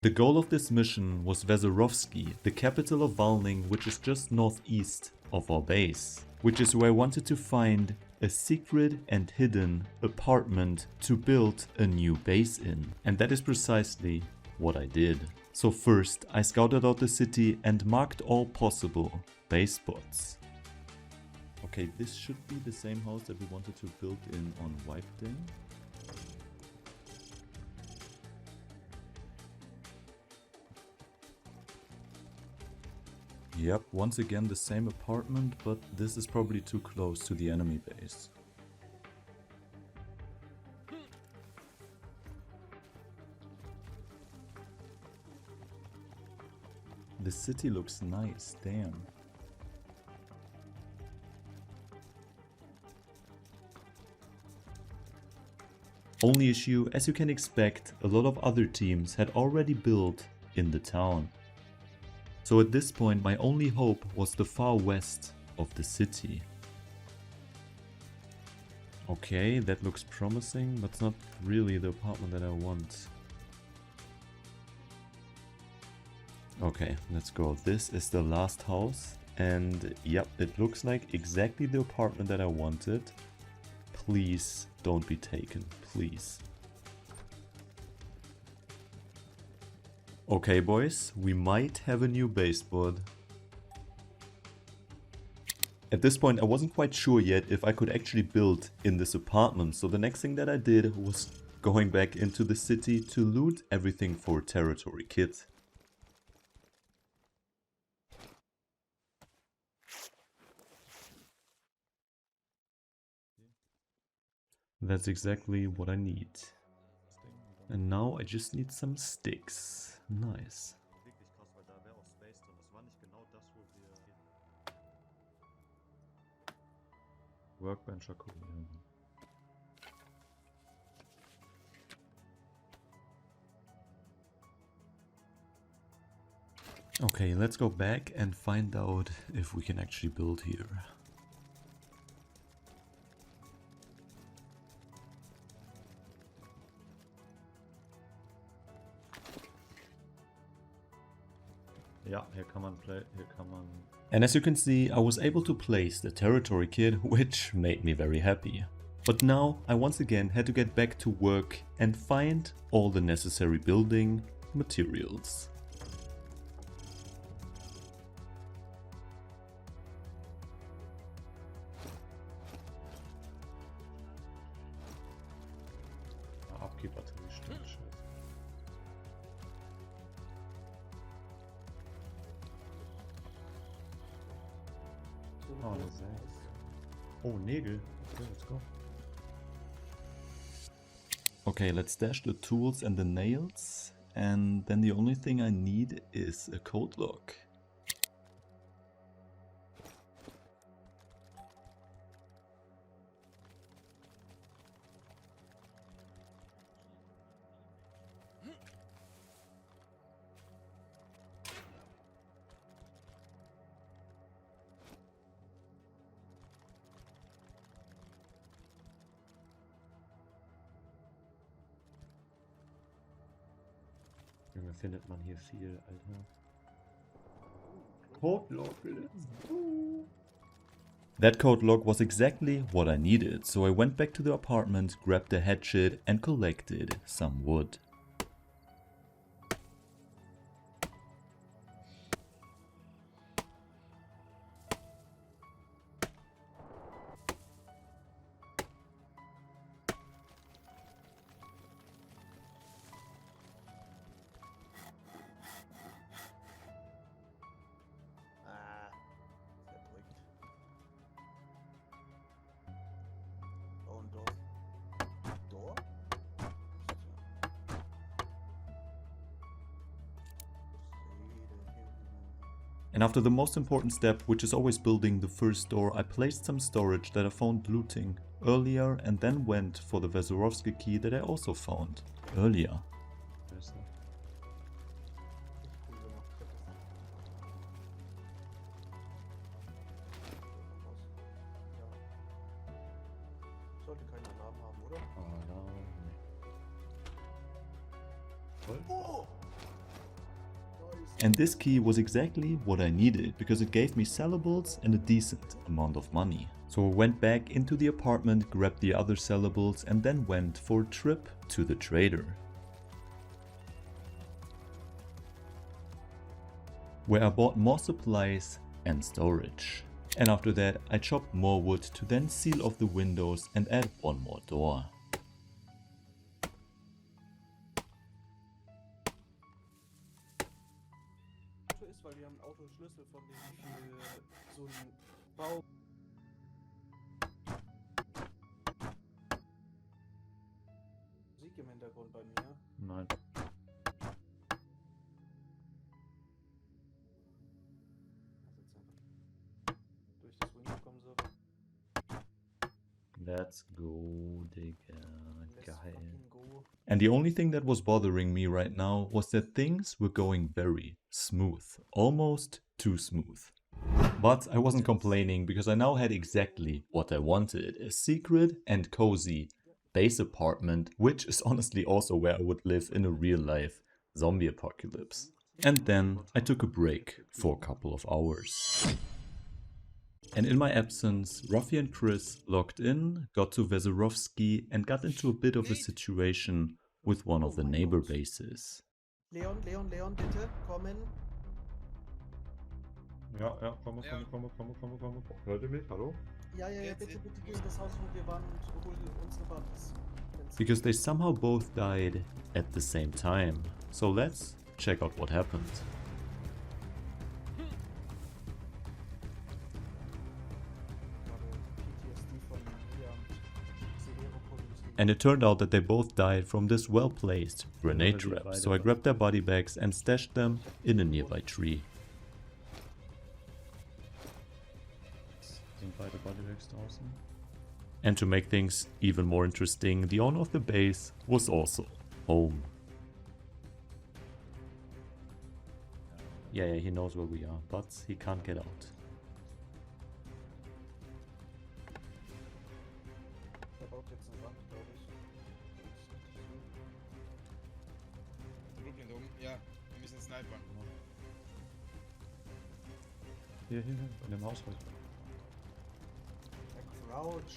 The goal of this mission was Veserovsky, the capital of Valning, which is just northeast of our base. Which is where I wanted to find a secret and hidden apartment to build a new base in. And that is precisely what I did. So first, I scouted out the city and marked all possible base spots. Okay, this should be the same house that we wanted to build in on Wipeding. Yep, once again the same apartment, but this is probably too close to the enemy base. The city looks nice, damn. Only issue, as you can expect, a lot of other teams had already built in the town. So at this point my only hope was the far west of the city. Okay, that looks promising, but it's not really the apartment that I want. Okay, let's go. This is the last house, and yep, it looks like exactly the apartment that I wanted. Please don't be taken, please. Okay boys, we might have a new base spot. At this point I wasn't quite sure yet if I could actually build in this apartment, so the next thing that I did was going back into the city to loot everything for territory kit. That's exactly what I need. And now I just need some sticks. Nice. Workbench are cool. Okay, let's go back and find out if we can actually build here. Yeah, here come on, play, here come on. And as you can see, I was able to place the territory kit, which made me very happy. But now I once again had to get back to work and find all the necessary building materials. Abkehrbatterie stimmt, scheiße. Oh, eine 6. Oh, Nägel. Okay, let's go. Okay, let's stash the tools and the nails. And then the only thing I need is a code lock. Junge, findet man hier viel, Alter. Code log, let's go. That code log was exactly what I needed, so I went back to the apartment, grabbed a hatchet and collected some wood. And after the most important step, which is always building the first door, I placed some storage that I found looting earlier and then went for the Veserovsky key that I also found earlier. Sollte keinen Alarm haben, oder? Alarm. Oh! And this key was exactly what I needed because it gave me sellables and a decent amount of money. So I went back into the apartment, grabbed the other sellables and then went for a trip to the trader, where I bought more supplies and storage. And after that I chopped more wood to then seal off the windows and add one more door. Ist, weil wir haben Autoschlüssel von dem für so einen Bau. Musik im Hintergrund bei mir. Nein. Durch das Window kommen so. Let's go, Digga. Let's Geil. fucking go. And the only thing that was bothering me right now was that things were going very smooth. Almost too smooth. But I wasn't complaining because I now had exactly what I wanted. A secret and cozy base apartment, which is honestly also where I would live in a real life zombie apocalypse. And then I took a break for a couple of hours. And in my absence, Ruffy and Chris logged in, got to Veserovsky and got into a bit of a situation with one of the neighbor bases. Leon, bitte, kommen. Ja, komme. Hört ihr mich? Hallo? Ja, bitte geh in das Haus, wo wir waren und hol unsere Buttons. Because they somehow both died at the same time. So let's check out what happened. And it turned out that they both died from this well-placed grenade trap, so I grabbed their body bags and stashed them in a nearby tree. Sind beide Bodybags draußen? And to make things even more interesting, the owner of the base was also home. Yeah, he knows where we are, but he can't get out. Der baut jetzt eine Wand, glaube ich. Brooklyn oben, ja, wir müssen snipern. Hier, in dem Haus.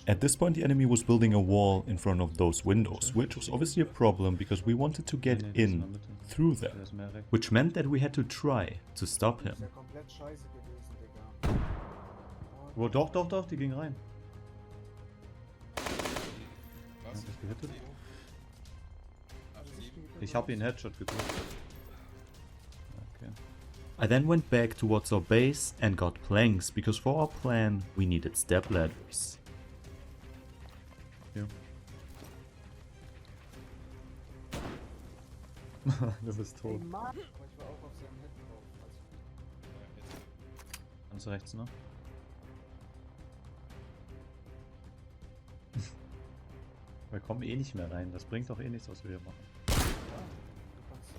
At this point the enemy was building a wall in front of those windows, which was obviously a problem because we wanted to get in through them, which meant that we had to try to stop him. Ist ja komplett scheiße gewesen, Digga. Oh, doch, die ging rein. Was? Hab ich gehittet? Ach, Ich hab ihn Headshot gedrückt. Okay. I then went back towards our base and got planks because for our plan we needed step ladders. Hier. Du bist tot. Ey, Mann! Aber ich war auch auf seinem Head drauf. Ganz rechts, ne? Wir kommen eh nicht mehr rein. Das bringt doch eh nichts, was wir hier machen. Ja, du kannst,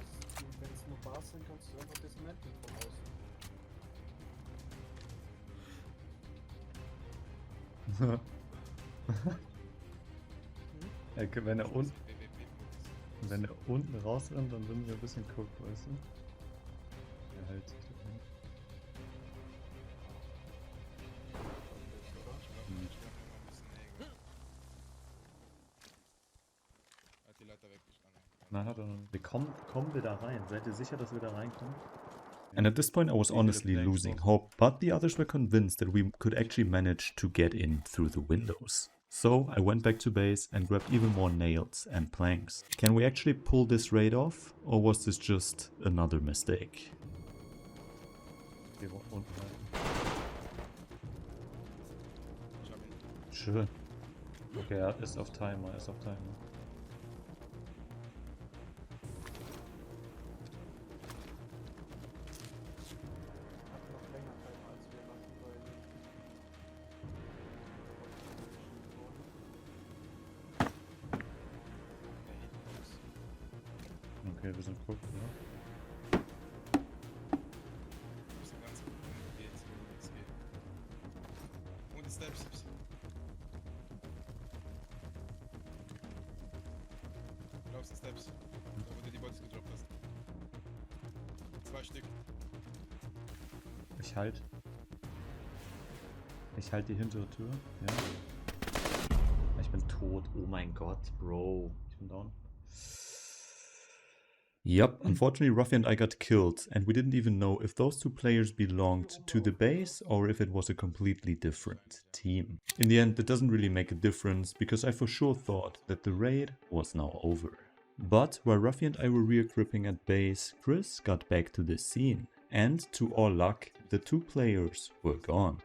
wenn es nur Bars sind, kannst du einfach dismanteln von außen. Wenn er unten rausrennt, dann sind wir ein bisschen guckt, weißt du? Er hält sich da hin. Hat die Leiter weggestanden. Nein, hat er noch nicht. Kommen wir da rein? Seid ihr sicher, dass wir da reinkommen? And at this point I was honestly losing hope, but the others were convinced that we could actually manage to get in through the windows. So I went back to base and grabbed even more nails and planks. Can we actually pull this raid off, or was this just another mistake? Wir wollen unten rein. Ich hab ihn. Schön. Okay, er ist auf Timer, Hat noch länger Timer als wir machen, weil. Okay, wir sind guckt, ne? Wir müssen ganz gut gehen, so gut es geht. Und Steps. Glaubst du Steps? Da wo du die Bodies gedroppt hast. 2 Stück. Ich halt die hintere Tür. Ja. Ich bin tot. Oh mein Gott, Bro. Ich bin down. Yup, unfortunately Ruffy and I got killed, and we didn't even know if those two players belonged to the base or if it was a completely different team. In the end, it doesn't really make a difference, because I for sure thought that the raid was now over. But while Ruffy and I were re-equipping at base, Chris got back to the scene, and to all luck, the two players were gone.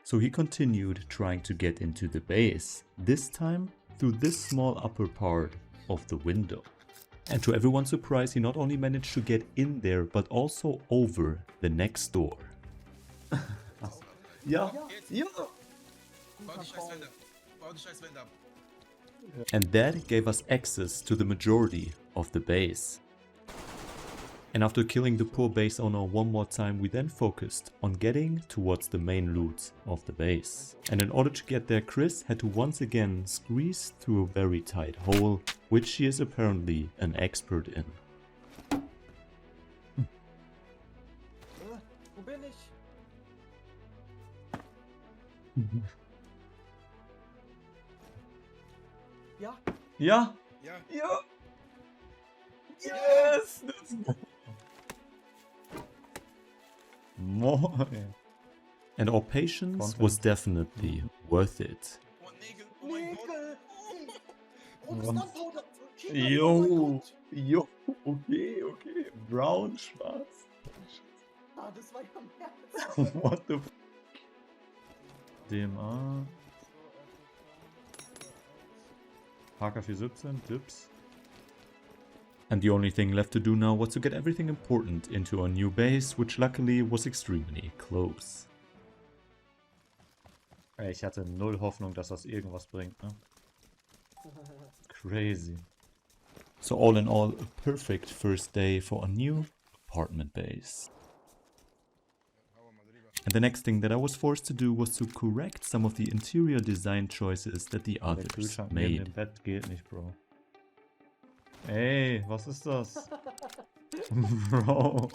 So he continued trying to get into the base, this time through this small upper part of the window. And to everyone's surprise, he not only managed to get in there, but also over the next door. Ja! Jetzt. Ja! Bau die scheiß Wände. Bau die scheiß Wände ab. And that gave us access to the majority of the base. And after killing the poor base owner one more time, we then focused on getting towards the main loot of the base. And in order to get there, Chris had to once again squeeze through a very tight hole, which he is apparently an expert in. Wo bin ich? Ja, Ja! Ja. Ja! Yes! Let's go! Moin! And our patience was definitely worth it. Oh, Nägel. Oh mein Gott. Nägel! Rotes Gunpowder! Jo! Jo! Okay, okay. Brown, schwarz. Ah, das war ja mehr. What the f... DMA. HK417, Dips. And the only thing left to do now was to get everything important into our new base, which luckily was extremely close. Ey, ich hatte null Hoffnung, dass das irgendwas bringt, ne? Crazy. So all in all, a perfect first day for a new apartment base. Hau mal drüber. And the next thing that I was forced to do was to correct some of the interior design choices that the Der others Kühlschrank neben made. dem Bett geht nicht, Bro. Ey, was ist das? Bro.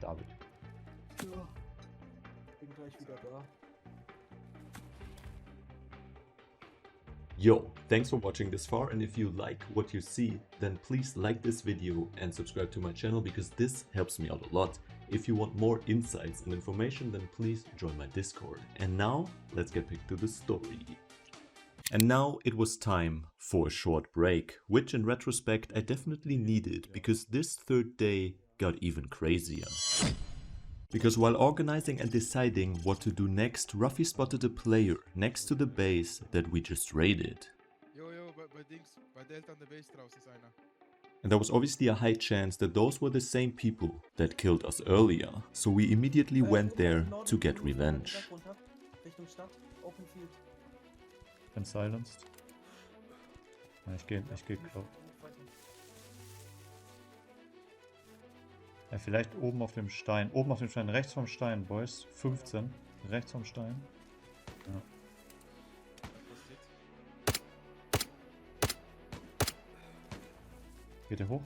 David. Ja. Bin gleich wieder da. Yo, thanks for watching this far, and if you like what you see, then please like this video and subscribe to my channel, because this helps me out a lot. If you want more insights and information, then please join my Discord. And now, let's get back to the story. And now it was time for a short break, which in retrospect I definitely needed, because this third day got even crazier. Because while organizing and deciding what to do next, Ruffy spotted a player next to the base that we just raided. Jo, bei Dings, bei Delta an der Base draußen ist einer. And there was obviously a high chance that those were the same people that killed us earlier, so we immediately went there to get revenge. Richtung Stadt, Open Field. Bin silenced. Ja, ich geh Cloud. Ja, vielleicht oben auf dem Stein. Oben auf dem Stein, rechts vom Stein, Boys. 15. Rechts vom Stein. Ja. Geht der hoch?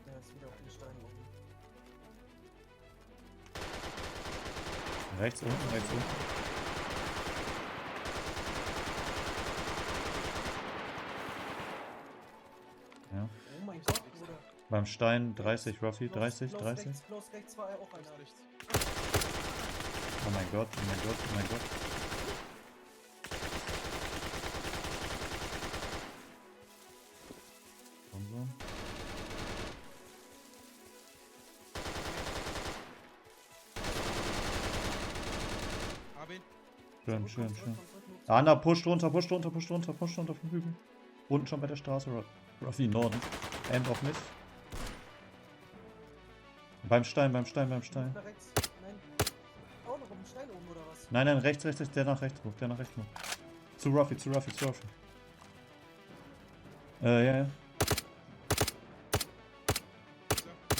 Der ist wieder auf den Stein oben. Rechts unten, rechts unten. Ja. Oh mein Gott, Bruder. Beim Stein 30, Ruffy. 30, Close 30. Rechts, close rechts war auch einer. Rechts. Oh mein Gott, oh mein Gott, oh mein Gott. Und so. Hab ihn. Schön, schön, schön. Anna, push runter vom Hügel. Unten schon bei der Straße, Ruffy Norden. End auch nicht. Beim Stein. Nach rechts. Nein. Auch noch auf dem Stein oben oder was? Nein, rechts, der nach rechts hoch. Zu Ruffy. Ja.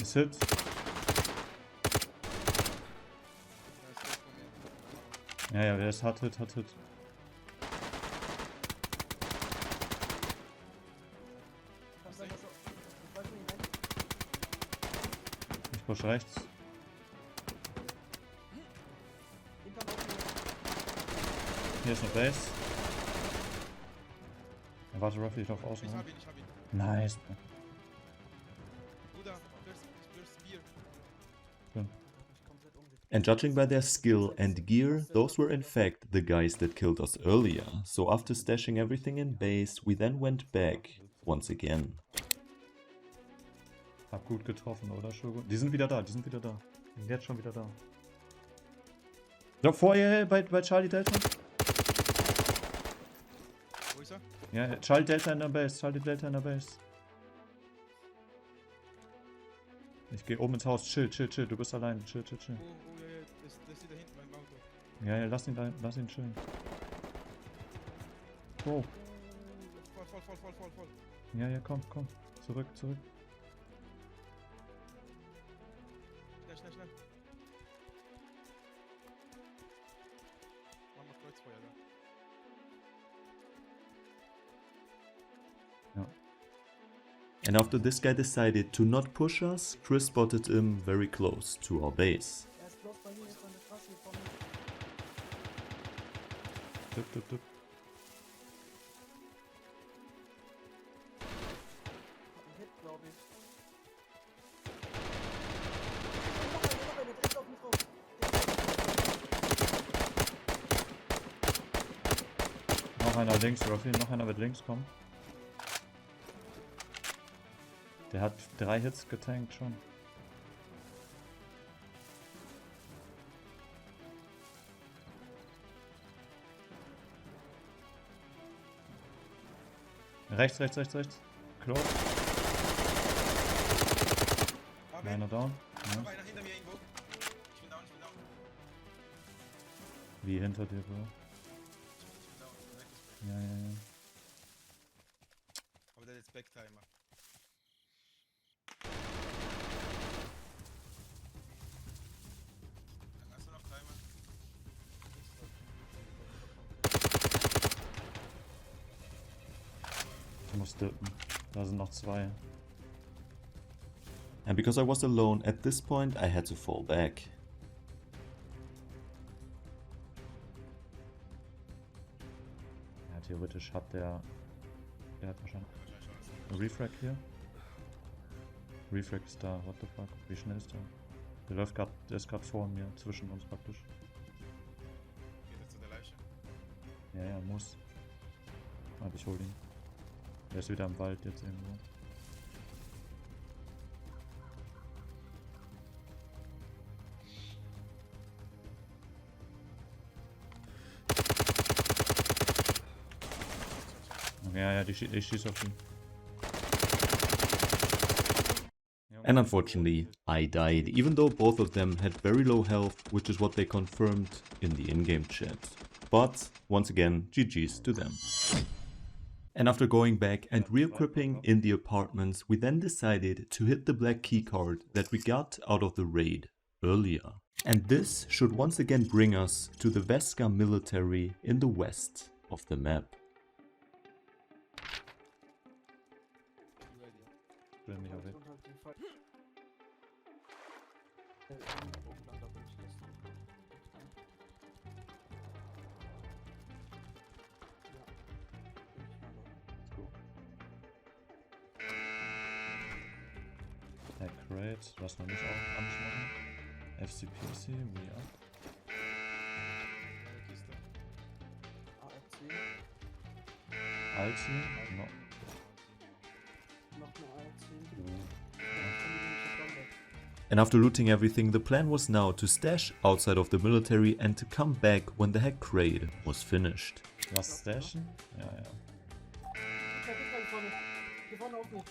Ist Hit. Ja, ist weg von mir. Ja, der ist Hit. Push rechts. Hinter noch Hier ist eine Base. Ja, warte, Ruffy, ich lauf außen. Ich rum. hab ihn, ich hab ihn. Nice. Bruder, first Bier. komplett umgekehrt. And judging by their skill and gear, those were in fact the guys that killed us earlier. So after stashing everything in base, we then went back once again. Hab gut getroffen, oder, Shogun? Die sind wieder da, die sind wieder da. Die sind jetzt schon wieder da. Doch vorher bei Charlie Delta. Wo ist er? Ja, Charlie Delta in der Base, Charlie Delta in der Base. Ich gehe oben ins Haus, chill, du bist allein, chill. Oh, ja, der steht da hinten beim Auto. Ja, lass ihn chillen. Go. Voll. Ja, komm. Zurück. Schnell. Mach mal Kreuzfeuer da. Ja. And after this guy decided to not push us, Chris spotted him very close to our base. Er ist bloß bei mir, ist an der Straße gekommen. Tipp. Hat einen Hit, glaube ich. Noch einer, direkt auf mich drauf. Noch einer links, Ruffy, noch einer wird links kommen. Der hat 3 Hits getankt schon. Rechts. Close. Einer down. Noch Nice. einer hinter mir irgendwo. Ich bin down. Wie hinter dir, Bro? Ich bin down. Ja. Aber der ist jetzt Backtimer. Dann hast du noch Timer. Ich muss dippen. Da sind noch 2. And because I was alone at this point, I had to fall back. Ja, theoretisch hat der hat wahrscheinlich Refrag hier. Refrag ist da, what the fuck? Wie schnell ist der? Der ist gerade vor mir, zwischen uns praktisch. Geht er zu der Leiche? Ja, muss. Aber ich hol ihn. Der ist wieder im Wald jetzt irgendwo. Ja, ich schieß auf ihn. And unfortunately, I died, even though both of them had very low health, which is what they confirmed in the in-game chat. But, once again, GG's to them. And after going back and re-equipping in the apartments, we then decided to hit the black keycard that we got out of the raid earlier. And this should once again bring us to the Vesca military in the west of the map. Ich will mich auch weg. Und halt die Fall. Oben dann, da bin ich das. Ja. Bin ich mal da. Hack Crate, lass noch nicht auch anschmeißen. FCPC, wie ab. Eine Kiste. AFC. Alti, no. Noch eine AFC. And after looting everything, the plan was now to stash outside of the military and to come back when the hack raid was finished. Was stashen? Ja. Hier vorne auf mich.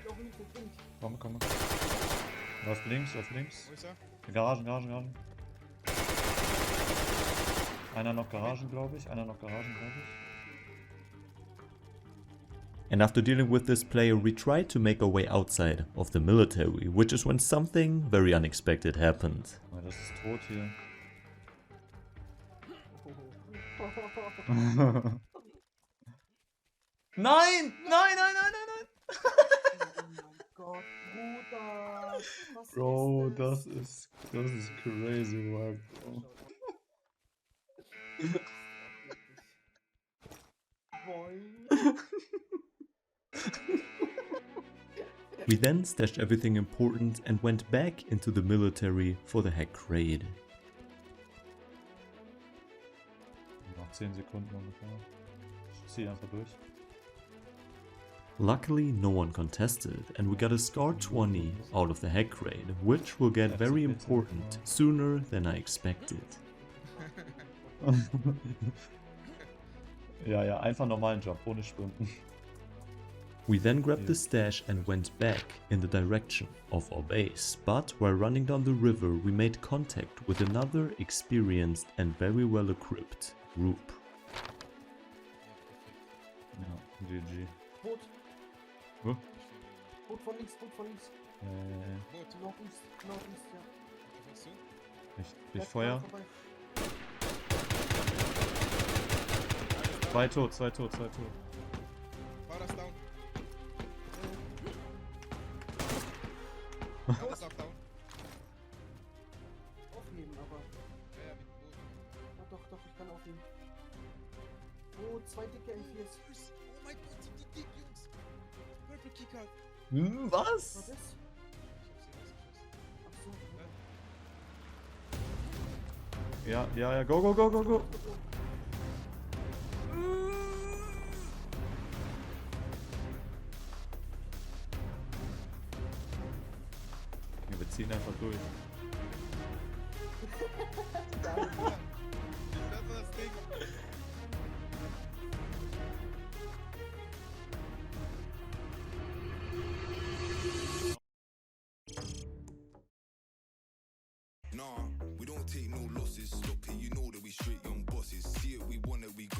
Auf mich, links. Komm. Auf links. Wo ist er? Garagen. Einer noch Garagen, glaube ich. And after dealing with this player, we tried to make our way outside of the military, which is when something very unexpected happened. Ja, das ist tot hier. Nein! Gott, Bruder. Was Bro, ist das ist crazy work, Bro. Boing. We then stashed everything important and went back into the military for the hack raid. Noch 10 Sekunden ungefähr. Ich zieh einfach durch. Luckily, no one contested, and we got a scar 20 out of the hack raid, which will get very important sooner than I expected. Ja, einfach normalen Job, ohne Stunden. We then grabbed the stash and went back in the direction of our base, but while running down the river we made contact with another experienced and very well equipped group. Ja, GG. Boot. Wo? Boot von links, Boot von links. Boot. Northeast, Northeast, ja. Was du? Ich Bleibt feuer. vorbei. 2 tot. War das down? War das auch down? Aufheben, aber. Ja, mit Boot. Ja, doch, ich kann aufheben. Oh, 2 dicke M4s. Oh mein Gott, sind die dick, Jungs. Purple Kicker. Was Was? ist? Ich hab sie rausgeschossen. Ach so. Ja, go. Ja, wir ziehen einfach durch. Das war das Ding. Nah, we don't take no losses. Stop it, you know that we straight young bosses. See it, we want it, we